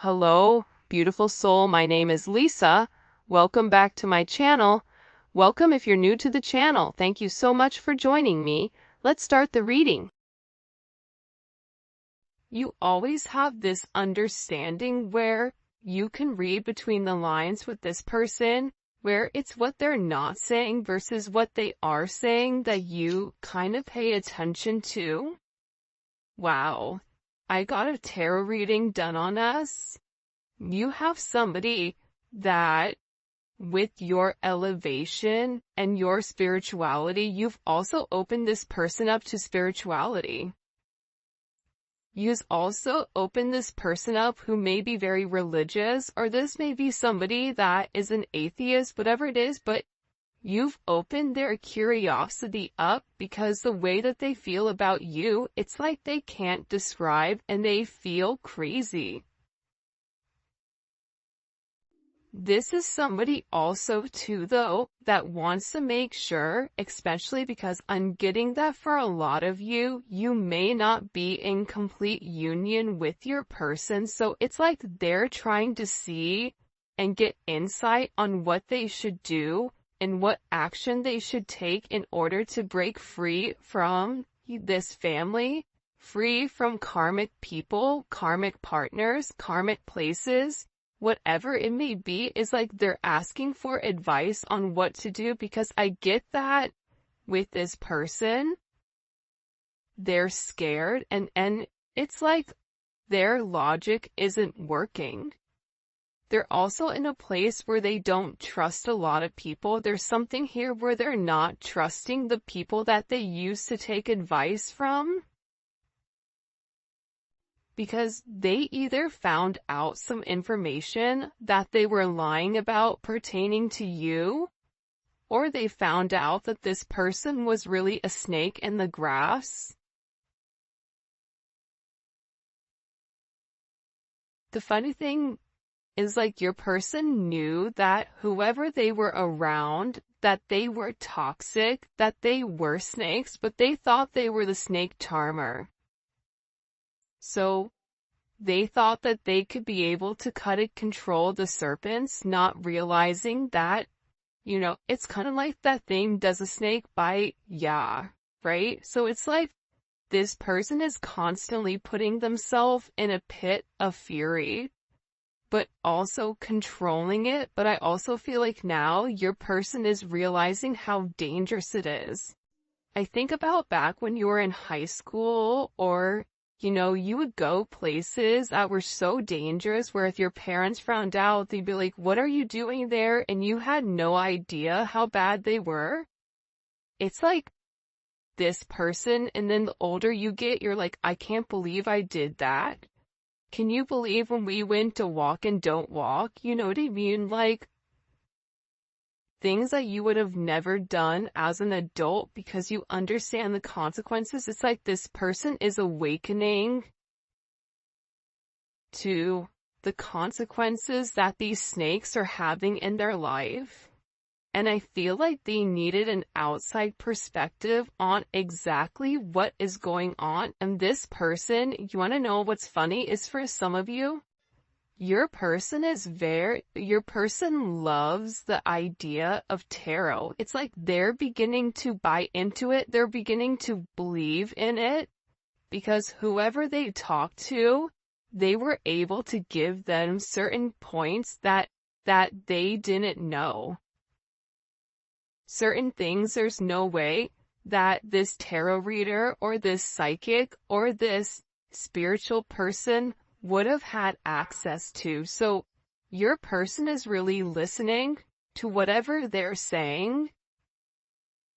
Hello, beautiful soul. My name is Lisa. Welcome back to my channel. Welcome if you're new to the channel. Thank you so much for joining me. Let's start the reading. You always have this understanding where you can read between the lines with this person, where it's what they're not saying versus what they are saying that you kind of pay attention to. Wow, I got a tarot reading done on us. You have somebody that, with your elevation and your spirituality, you've also opened this person up to spirituality. You've also opened this person up who may be very religious, or this may be somebody that is an atheist, whatever it is, but you've opened their curiosity up because the way that they feel about you, it's like they can't describe and they feel crazy. This is somebody also too, though, that wants to make sure, especially because I'm getting that for a lot of you, you may not be in complete union with your person. So it's like they're trying to see and get insight on what they should do and what action they should take in order to break free from this family, free from karmic people, karmic partners, karmic places. Whatever it may be, is like they're asking for advice on what to do, because I get that with this person, they're scared and it's like their logic isn't working. They're also in a place where they don't trust a lot of people. There's something here where they're not trusting the people that they used to take advice from, because they either found out some information that they were lying about pertaining to you, or they found out that this person was really a snake in the grass. The funny thing is, like, your person knew that whoever they were around, that they were toxic, that they were snakes, but they thought they were the snake charmer. So they thought that they could be able to cut and control the serpents, not realizing that, it's kind of like that thing, does a snake bite? Yeah, right? So it's like this person is constantly putting themselves in a pit of fury, but also controlling it. But I also feel like now your person is realizing how dangerous it is. I think about back when you were in high school, or you would go places that were so dangerous where if your parents found out, they'd be like, what are you doing there? And you had no idea how bad they were. It's like this person, and then the older you get, you're like, I can't believe I did that. Can you believe when we went to walk and don't walk? You know what I mean? Like, things that you would have never done as an adult because you understand the consequences. It's like this person is awakening to the consequences that these snakes are having in their life. And I feel like they needed an outside perspective on exactly what is going on. And this person, you want to know what's funny, is for some of you, your person loves the idea of tarot. It's like they're beginning to buy into it. They're beginning to believe in it because whoever they talked to, they were able to give them certain points that they didn't know. Certain things there's no way that this tarot reader or this psychic or this spiritual person would have had access to. So your person is really listening to whatever they're saying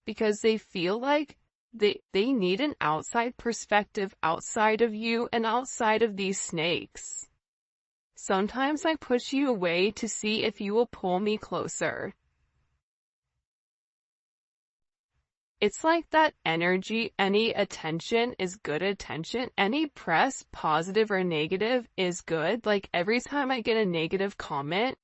because they feel like they need an outside perspective outside of you and outside of these snakes. Sometimes I push you away to see if you will pull me closer. It's like that energy, any attention is good attention. Any press, positive or negative, is good. Like every time I get a negative comment,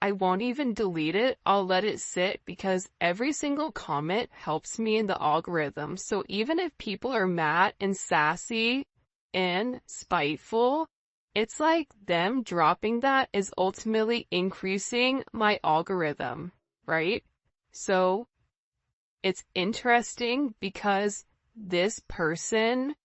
I won't even delete it. I'll let it sit because every single comment helps me in the algorithm. So even if people are mad and sassy and spiteful, it's like them dropping that is ultimately increasing my algorithm, right? So it's interesting because this person,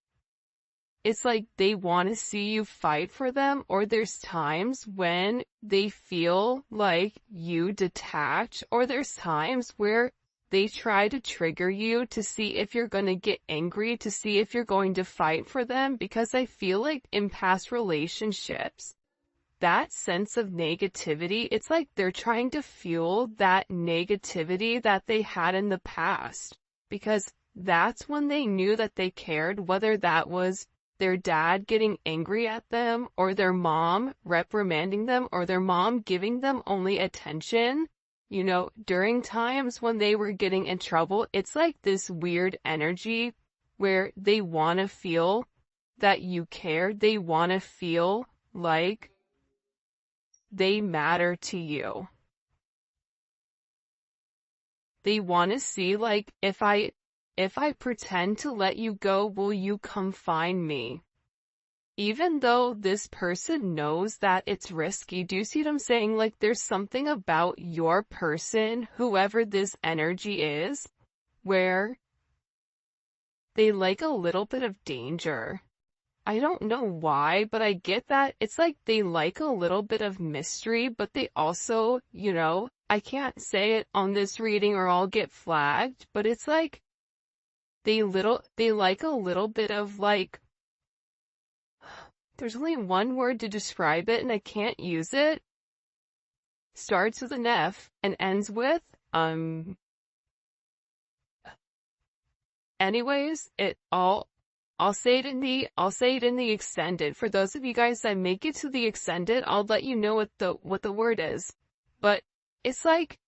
it's like they want to see you fight for them, or there's times when they feel like you detach, or there's times where they try to trigger you to see if you're going to get angry, to see if you're going to fight for them, because I feel like in past relationships, that sense of negativity, it's like they're trying to fuel that negativity that they had in the past, because that's when they knew that they cared, whether that was their dad getting angry at them, or their mom reprimanding them, or their mom giving them only attention. You know, during times when they were getting in trouble, it's like this weird energy where they want to feel that you care. They want to feel like they matter to you. They want to see, like, if I pretend to let you go, will you come find me? Even though this person knows that it's risky. Do you see what I'm saying? Like, there's something about your person, whoever this energy is, where they like a little bit of danger. I don't know why, but I get that. It's like they like a little bit of mystery, but they also, you know, I can't say it on this reading or I'll get flagged, but it's like they like a little bit of, like, there's only one word to describe it and I can't use it. Starts with an F and ends with, anyways, I'll say it in the extended. For those of you guys that make it to the extended, I'll let you know what the word is. But it's like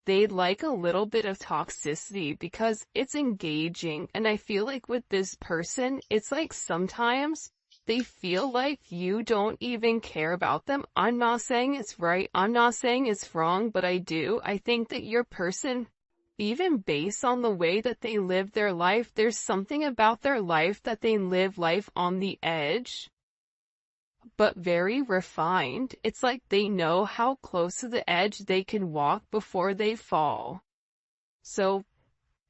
they like a little bit of toxicity because it's engaging. And I feel like with this person, it's like sometimes they feel like you don't even care about them. I'm not saying it's right. I'm not saying it's wrong, but I do. I think that your person, even based on the way that they live their life, there's something about their life that they live life on the edge, but very refined. It's like they know how close to the edge they can walk before they fall. So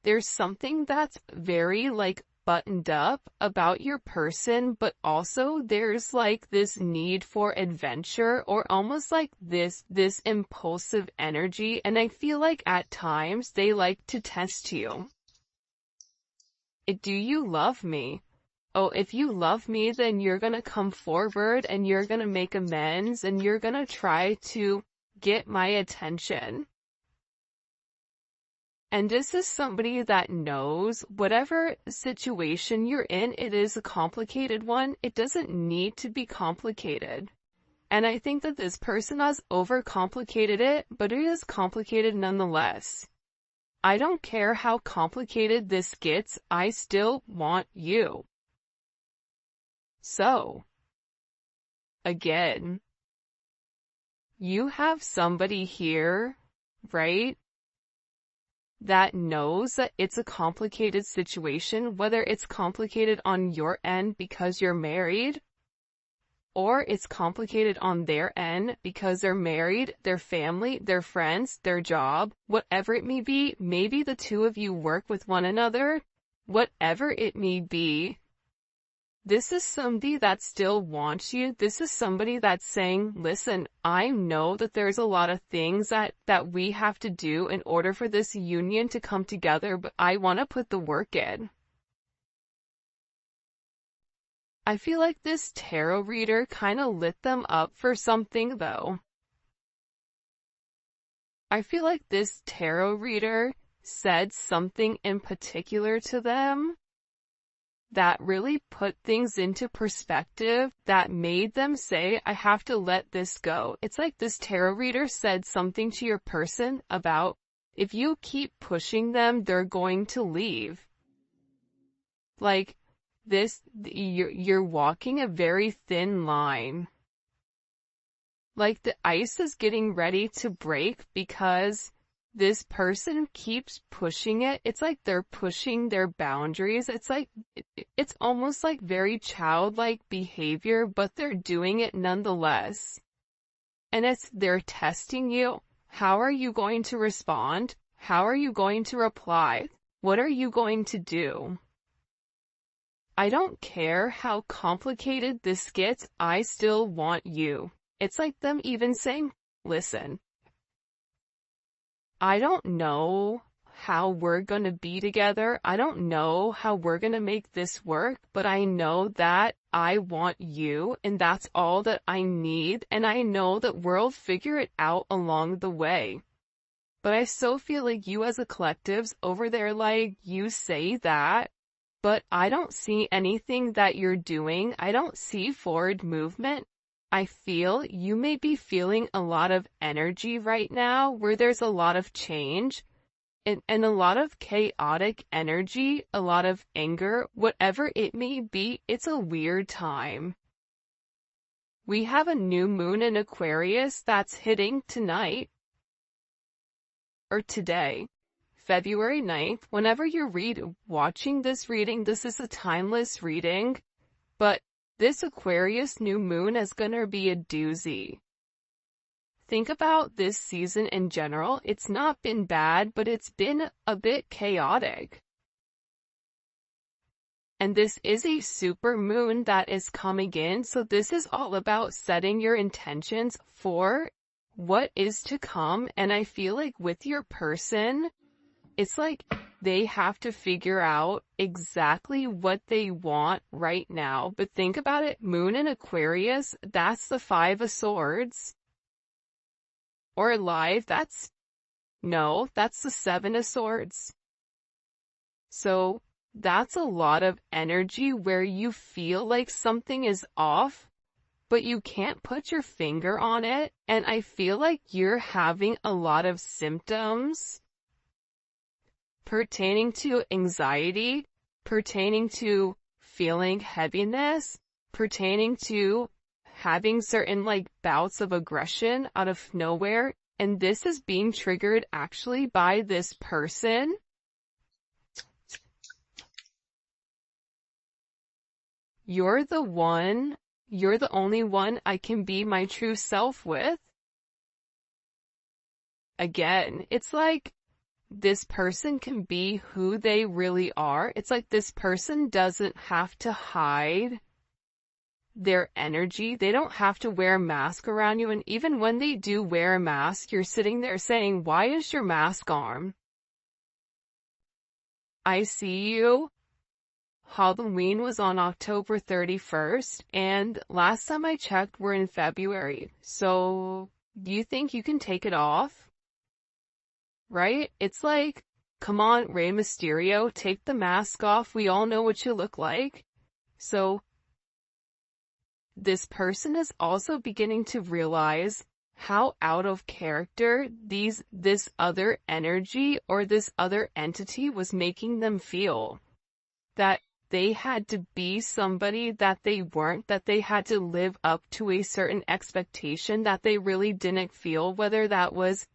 there's something that's very, like, buttoned up about your person, but also there's like this need for adventure, or almost like this impulsive energy, and I feel like at times they like to test you. Do you love me? Oh, if you love me, then you're gonna come forward and you're gonna make amends and you're gonna try to get my attention. And this is somebody that knows whatever situation you're in, it is a complicated one. It doesn't need to be complicated. And I think that this person has overcomplicated it, but it is complicated nonetheless. I don't care how complicated this gets, I still want you. So, again, you have somebody here, right, that knows that it's a complicated situation, whether it's complicated on your end because you're married, or it's complicated on their end because they're married, their family, their friends, their job, whatever it may be. Maybe the two of you work with one another, whatever it may be. This is somebody that still wants you. This is somebody that's saying, listen, I know that there's a lot of things that we have to do in order for this union to come together, but I want to put the work in. I feel like this tarot reader kind of lit them up for something, though. I feel like this tarot reader said something in particular to them that really put things into perspective, that made them say, I have to let this go. It's like this tarot reader said something to your person about, if you keep pushing them, they're going to leave. Like, you're walking a very thin line. Like, the ice is getting ready to break because this person keeps pushing it. It's like they're pushing their boundaries. It's like, it's almost like very childlike behavior, but they're doing it nonetheless. And they're testing you. How are you going to respond? How are you going to reply? What are you going to do? I don't care how complicated this gets, I still want you. It's like them even saying, listen, I don't know how we're gonna be together. I don't know how we're gonna make this work, but I know that I want you, and that's all that I need, and I know that we'll figure it out along the way. But I so feel like you as a collective's over there, like, you say that, but I don't see anything that you're doing. I don't see forward movement. I feel you may be feeling a lot of energy right now where there's a lot of change and a lot of chaotic energy, a lot of anger, whatever it may be. It's a weird time. We have a new moon in Aquarius that's hitting tonight or today. February 9th, whenever you're watching this reading, this is a timeless reading, but this Aquarius new moon is gonna be a doozy. Think about this season in general. It's not been bad, but it's been a bit chaotic. And this is a super moon that is coming in, so this is all about setting your intentions for what is to come. And I feel like with your person, it's like they have to figure out exactly what they want right now. But think about it, Moon in Aquarius, that's the 5 of Swords. Or live, that's the 7 of Swords. So that's a lot of energy where you feel like something is off, but you can't put your finger on it. And I feel like you're having a lot of symptoms pertaining to anxiety, pertaining to feeling heaviness, pertaining to having certain like bouts of aggression out of nowhere. And this is being triggered actually by this person. You're the only one I can be my true self with. Again, it's like this person can be who they really are. It's like this person doesn't have to hide their energy. They don't have to wear a mask around you. And even when they do wear a mask, you're sitting there saying, why is your mask on? I see you. Halloween was on October 31st, and last time I checked, we're in February. So, do you think you can take it off? Right? It's like, come on, Rey Mysterio, take the mask off. We all know what you look like. So, this person is also beginning to realize how out of character this other energy or this other entity was making them feel. That they had to be somebody that they weren't, that they had to live up to a certain expectation that they really didn't feel, whether that was,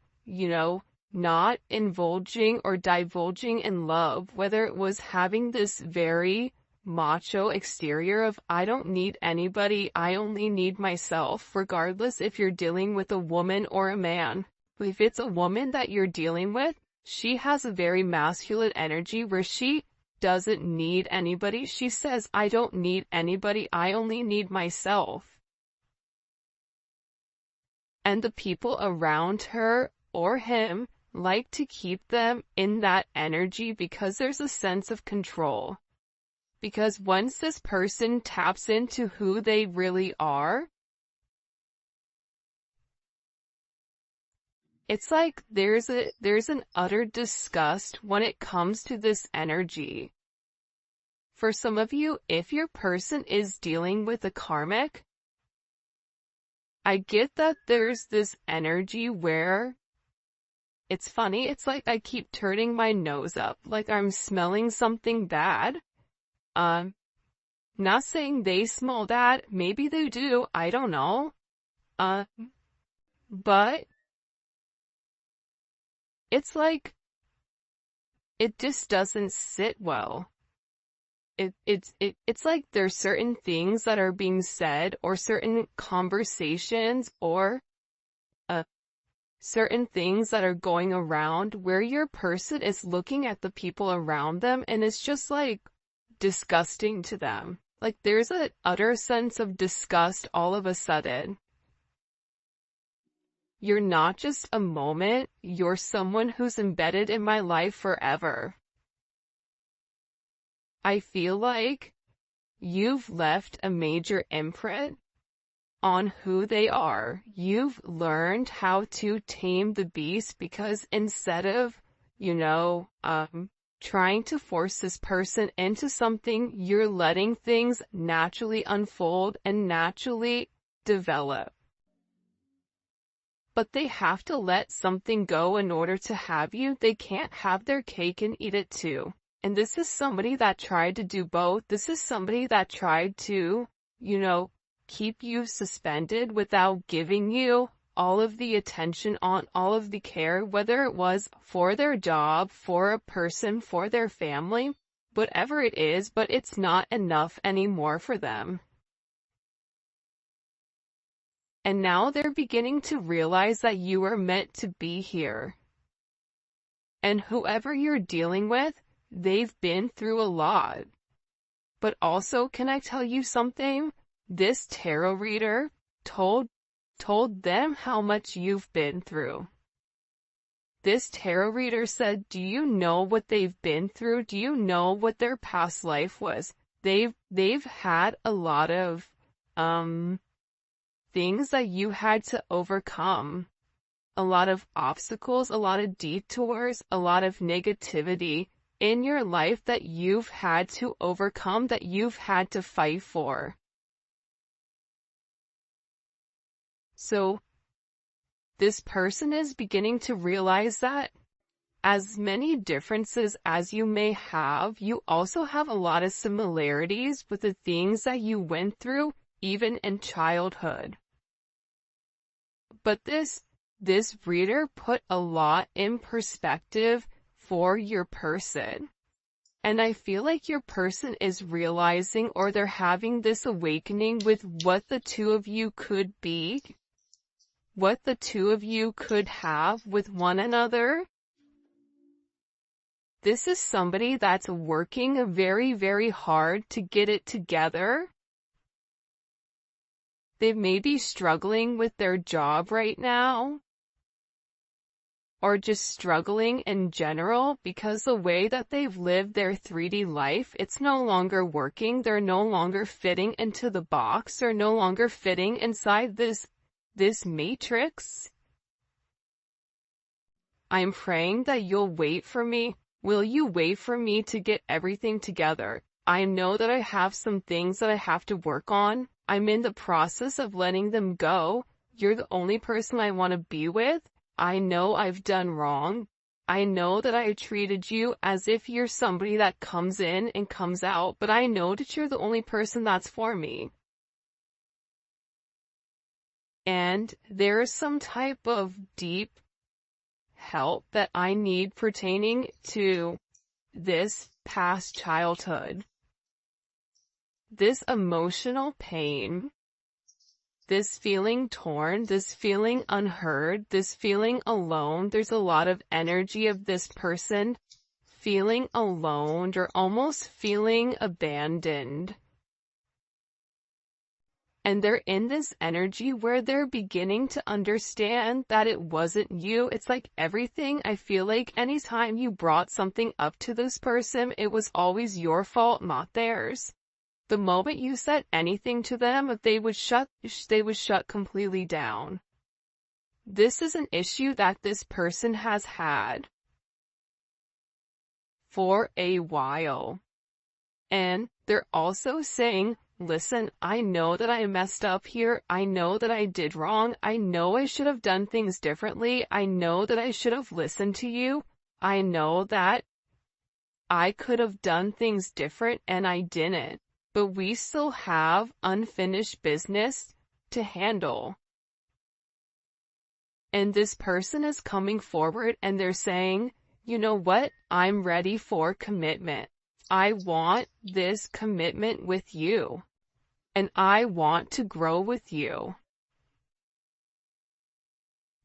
not indulging or divulging in love, whether it was having this very macho exterior of, I don't need anybody, I only need myself, regardless if you're dealing with a woman or a man. If it's a woman that you're dealing with, she has a very masculine energy where she doesn't need anybody. She says, I don't need anybody, I only need myself. And the people around her or him like to keep them in that energy because there's a sense of control. Because once this person taps into who they really are, it's like there's an utter disgust when it comes to this energy. For some of you, if your person is dealing with a karmic, I get that there's this energy where it's funny, it's like I keep turning my nose up, like I'm smelling something bad. Not saying they smell that, maybe they do, I don't know. But it's like, it just doesn't sit well. It's like there's certain things that are being said, or certain conversations, or certain things that are going around where your person is looking at the people around them and it's just like disgusting to them. Like there's an utter sense of disgust all of a sudden. You're not just a moment, you're someone who's embedded in my life forever. I feel like you've left a major imprint on who they are. You've learned how to tame the beast, because instead of, trying to force this person into something, you're letting things naturally unfold and naturally develop. But they have to let something go in order to have you. They can't have their cake and eat it too. And this is somebody that tried to do both. This is somebody that tried to, keep you suspended without giving you all of the attention, on all of the care, whether it was for their job, for a person, for their family, whatever it is, but it's not enough anymore for them. And now they're beginning to realize that you are meant to be here. And whoever you're dealing with, they've been through a lot. But also, can I tell you something? This tarot reader told them how much you've been through. This tarot reader said, do you know what they've been through? Do you know what their past life was? They've had a lot of things that you had to overcome. A lot of obstacles, a lot of detours, a lot of negativity in your life that you've had to overcome, that you've had to fight for. So, this person is beginning to realize that as many differences as you may have, you also have a lot of similarities with the things that you went through, even in childhood. But this reader put a lot in perspective for your person. And I feel like your person is realizing, or they're having this awakening with what the two of you could be, what the two of you could have with one another. This is somebody that's working very, very hard to get it together. They may be struggling with their job right now, or just struggling in general, because the way that they've lived their 3D life, it's no longer working. They're no longer fitting into the box. They're no longer fitting inside this matrix. I'm praying that you'll wait for me. Will you wait for me to get everything together? I know that I have some things that I have to work on. I'm in the process of letting them go. You're the only person I want to be with. I know I've done wrong. I know that I treated you as if you're somebody that comes in and comes out, but I know that you're the only person that's for me. And there's some type of deep help that I need pertaining to this past childhood. This emotional pain, this feeling torn, this feeling unheard, this feeling alone. There's a lot of energy of this person feeling alone, or almost feeling abandoned. And they're in this energy where they're beginning to understand that it wasn't you. It's like everything, I feel like anytime you brought something up to this person, it was always your fault, not theirs. The moment you said anything to them, they would shut completely down. This is an issue that this person has had for a while. And they're also saying, listen, I know that I messed up here. I know that I did wrong. I know I should have done things differently. I know that I should have listened to you. I know that I could have done things different and I didn't. But we still have unfinished business to handle. And this person is coming forward and they're saying, you know what? I'm ready for commitment. I want this commitment with you. And I want to grow with you.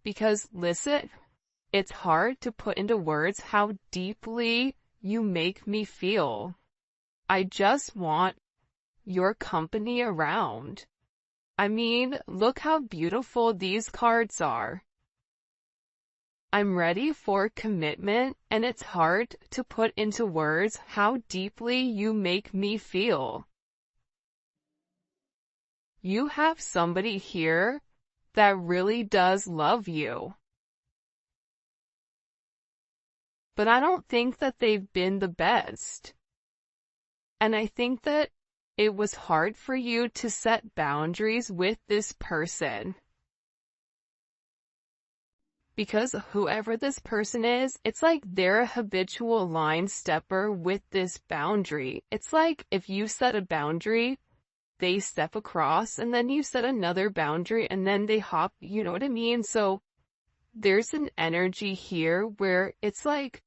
Because listen, it's hard to put into words how deeply you make me feel. I just want your company around. I mean, look how beautiful these cards are. I'm ready for commitment, and it's hard to put into words how deeply you make me feel. You have somebody here that really does love you. But I don't think that they've been the best. And I think that it was hard for you to set boundaries with this person. Because whoever this person is, it's like they're a habitual line stepper with this boundary. It's like if you set a boundary, they step across, and then you set another boundary, and then they hop, you know what I mean? So there's an energy here where it's like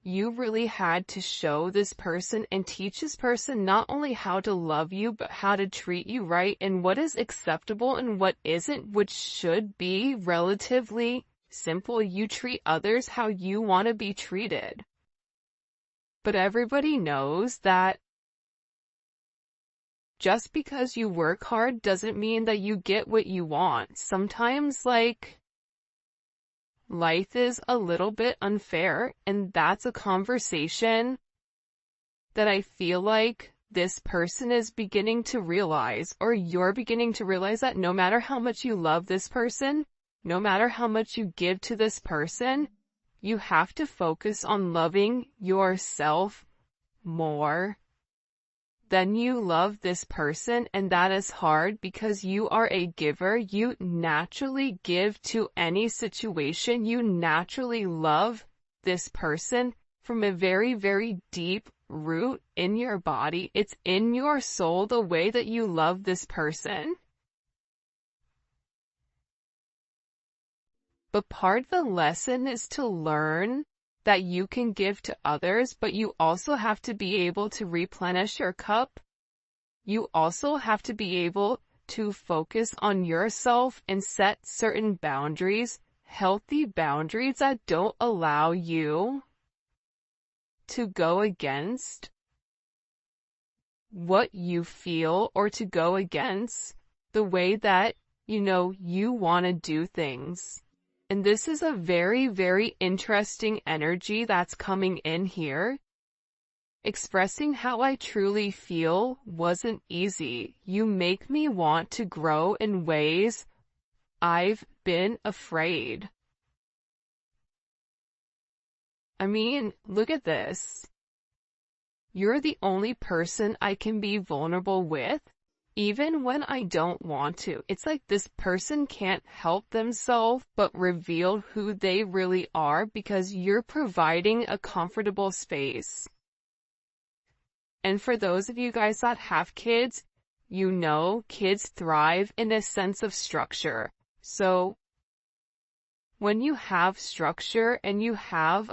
you really had to show this person and teach this person not only how to love you, but how to treat you right, and what is acceptable and what isn't, which should be relatively simple. You treat others how you want to be treated. But everybody knows that just because you work hard doesn't mean that you get what you want. Sometimes, like, life is a little bit unfair, and that's a conversation that I feel like this person is beginning to realize, or you're beginning to realize, that no matter how much you love this person, no matter how much you give to this person, you have to focus on loving yourself more than you love this person. And that is hard because you are a giver. You naturally give to any situation. You naturally love this person from a very, very deep root in your body. It's in your soul, the way that you love this person. But part of the lesson is to learn that you can give to others, but you also have to be able to replenish your cup. You also have to be able to focus on yourself and set certain boundaries, healthy boundaries that don't allow you to go against what you feel, or to go against the way that, you want to do things. And this is a very, very interesting energy that's coming in here. Expressing how I truly feel wasn't easy. You make me want to grow in ways I've been afraid. I mean, look at this. You're the only person I can be vulnerable with, even when I don't want to. It's like this person can't help themselves but reveal who they really are, because you're providing a comfortable space. And for those of you guys that have kids, kids thrive in a sense of structure. So when you have structure and you have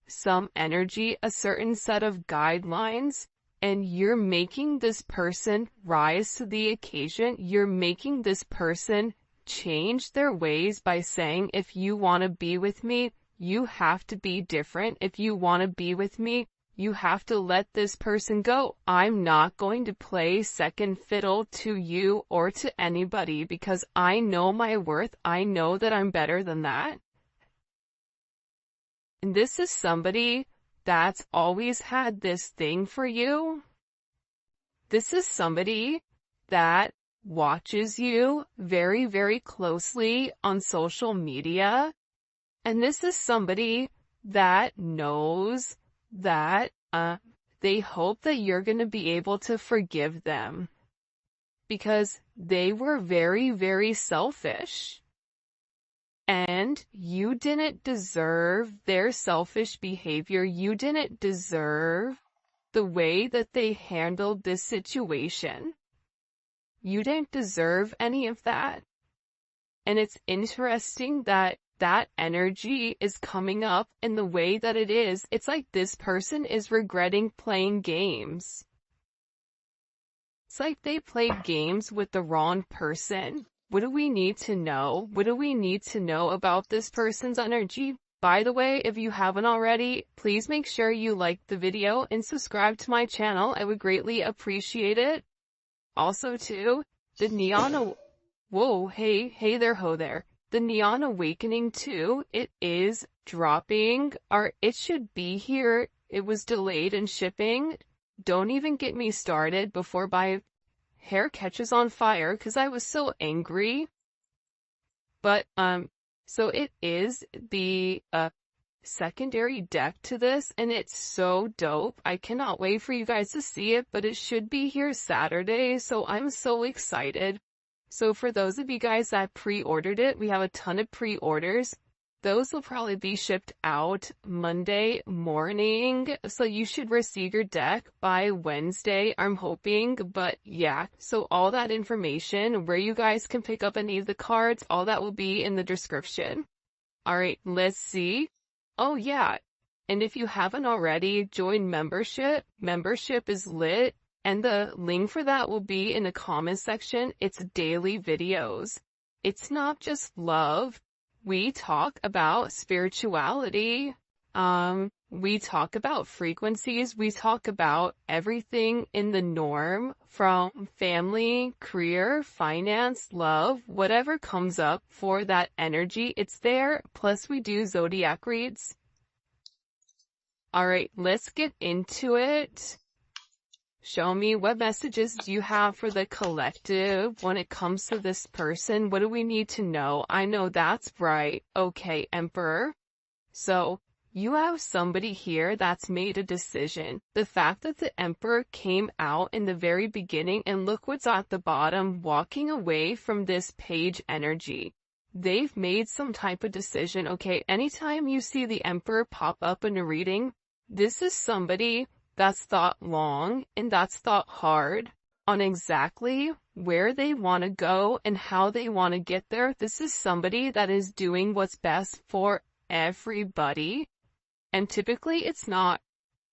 some energy, a certain set of guidelines, and you're making this person rise to the occasion, you're making this person change their ways by saying, if you want to be with me, you have to be different. If you want to be with me, you have to let this person go. I'm not going to play second fiddle to you or to anybody, because I know my worth. I know that I'm better than that. And this is somebody that's always had this thing for you. This is somebody that watches you very, very closely on social media. And this is somebody that knows that they hope that you're going to be able to forgive them, because they were very, very selfish. And you didn't deserve their selfish behavior. You didn't deserve the way that they handled this situation. You didn't deserve any of that. And it's interesting that that energy is coming up in the way that it is. It's like this person is regretting playing games. It's like they played games with the wrong person. What do we need to know? What do we need to know about this person's energy? By the way, if you haven't already, please make sure you like the video and subscribe to my channel. I would greatly appreciate it. Also too, the whoa, hey there, ho there. The Neon Awakening 2, it is dropping, or it should be here. It was delayed in shipping. Don't even get me started before my hair catches on fire because I was so angry. But, so it is the, secondary deck to this, and it's so dope. I cannot wait for you guys to see it, but it should be here Saturday, so I'm so excited. So for those of you guys that pre-ordered it, we have a ton of pre-orders. Those will probably be shipped out Monday morning, so you should receive your deck by Wednesday, I'm hoping. But yeah, so all that information, where you guys can pick up any of the cards, all that will be in the description. Alright, let's see. Oh yeah, and if you haven't already, join membership. Membership is lit, and the link for that will be in the comment section. It's daily videos. It's not just love. We talk about spirituality. We talk about frequencies. We talk about everything in the norm, from family, career, finance, love, whatever comes up for that energy, it's there. Plus we do zodiac reads. Alright, let's get into it. Show me, what messages do you have for the collective when it comes to this person? What do we need to know? I know that's right. Okay, Emperor. So, you have somebody here that's made a decision. The fact that the Emperor came out in the very beginning, and look what's at the bottom, walking away from this page energy. They've made some type of decision. Okay, anytime you see the Emperor pop up in a reading, this is somebody that's thought long and that's thought hard on exactly where they want to go and how they want to get there. This is somebody that is doing what's best for everybody. And typically it's not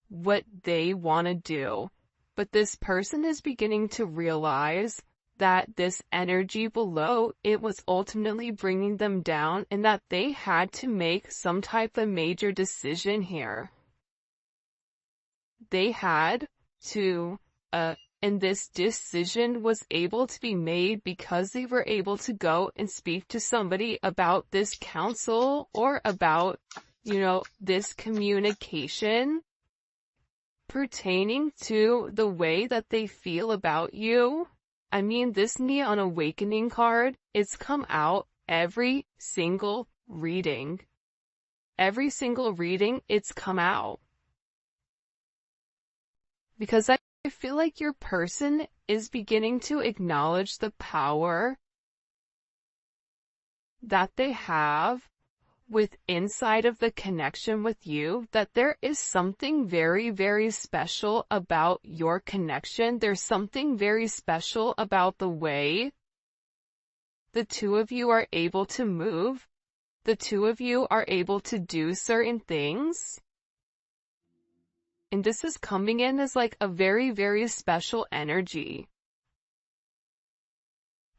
what they want to do. But this person is beginning to realize that this energy below, it was ultimately bringing them down, and that they had to make some type of major decision here. They had to, and this decision was able to be made because they were able to go and speak to somebody about this counsel, or about, this communication pertaining to the way that they feel about you. I mean, this Neon Awakening card, it's come out every single reading. Every single reading, it's come out. Because I feel like your person is beginning to acknowledge the power that they have with inside of the connection with you, that there is something very, very special about your connection. There's something very special about the way the two of you are able to move. The two of you are able to do certain things. And this is coming in as like a very, very special energy.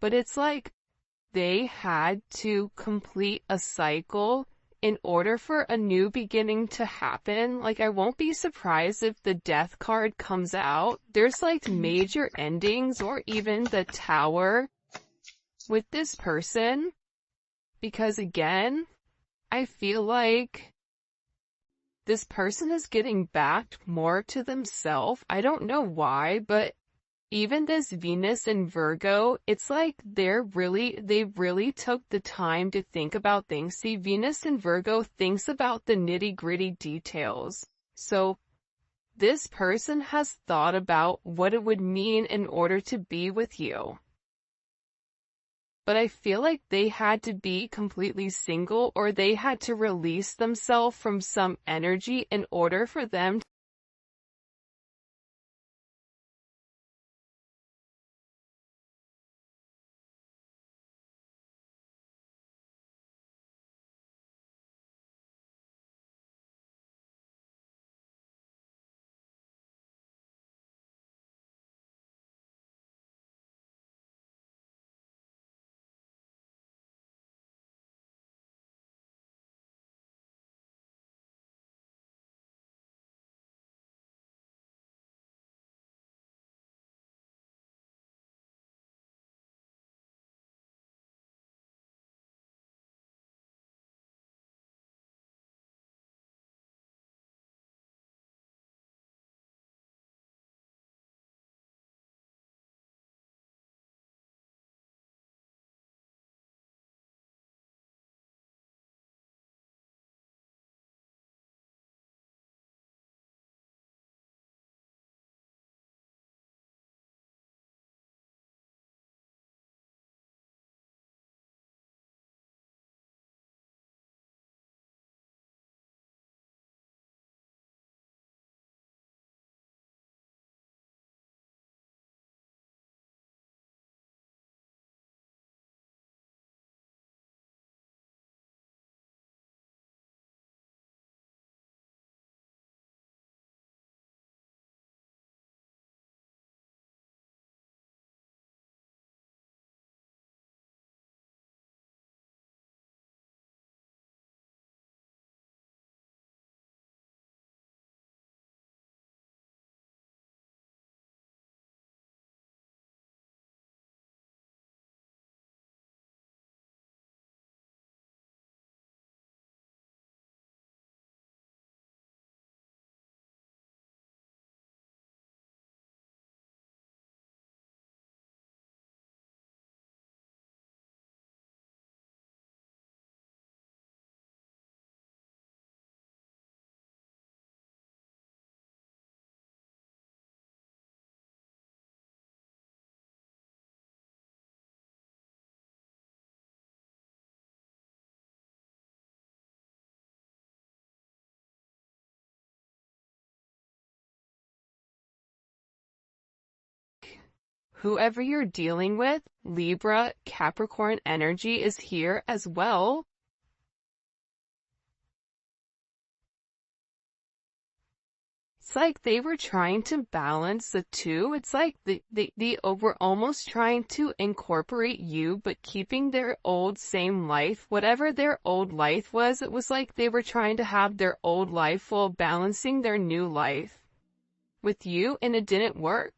But it's like they had to complete a cycle in order for a new beginning to happen. Like, I won't be surprised if the Death card comes out. There's like major endings, or even the Tower with this person. Because again, I feel like this person is getting back more to themselves. I don't know why, but even this Venus and Virgo, it's like they really took the time to think about things. See, Venus and Virgo thinks about the nitty-gritty details. So this person has thought about what it would mean in order to be with you. But I feel like they had to be completely single, or they had to release themselves from some energy in order for them to whoever you're dealing with, Libra, Capricorn energy is here as well. It's like they were trying to balance the two. It's like they were almost trying to incorporate you, but keeping their old same life. Whatever their old life was, it was like they were trying to have their old life while balancing their new life with you, and it didn't work.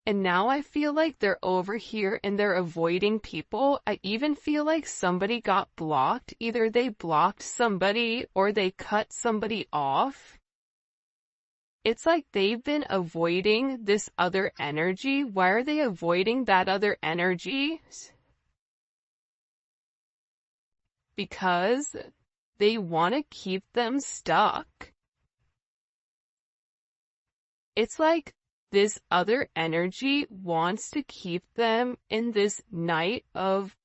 And now I feel like they're over here and they're avoiding people. I even feel like somebody got blocked. Either they blocked somebody or they cut somebody off. It's like they've been avoiding this other energy. Why are they avoiding that other energy? Because they want to keep them stuck. It's like this other energy wants to keep them in this Knight of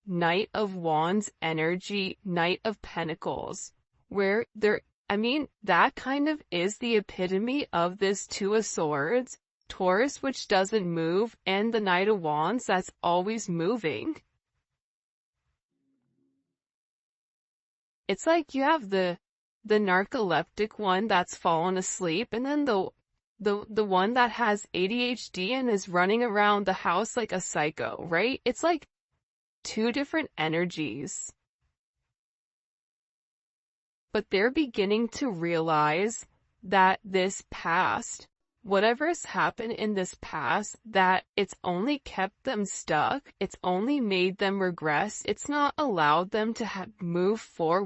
Wands energy, Knight of Pentacles, where that kind of is the epitome of this Two of Swords, Taurus, which doesn't move, and the Knight of Wands that's always moving. It's like you have the narcoleptic one that's fallen asleep, and then the one that has ADHD and is running around the house like a psycho, right? It's like two different energies. But they're beginning to realize that this past, whatever's happened in this past, that it's only kept them stuck, it's only made them regress, it's not allowed them to move forward.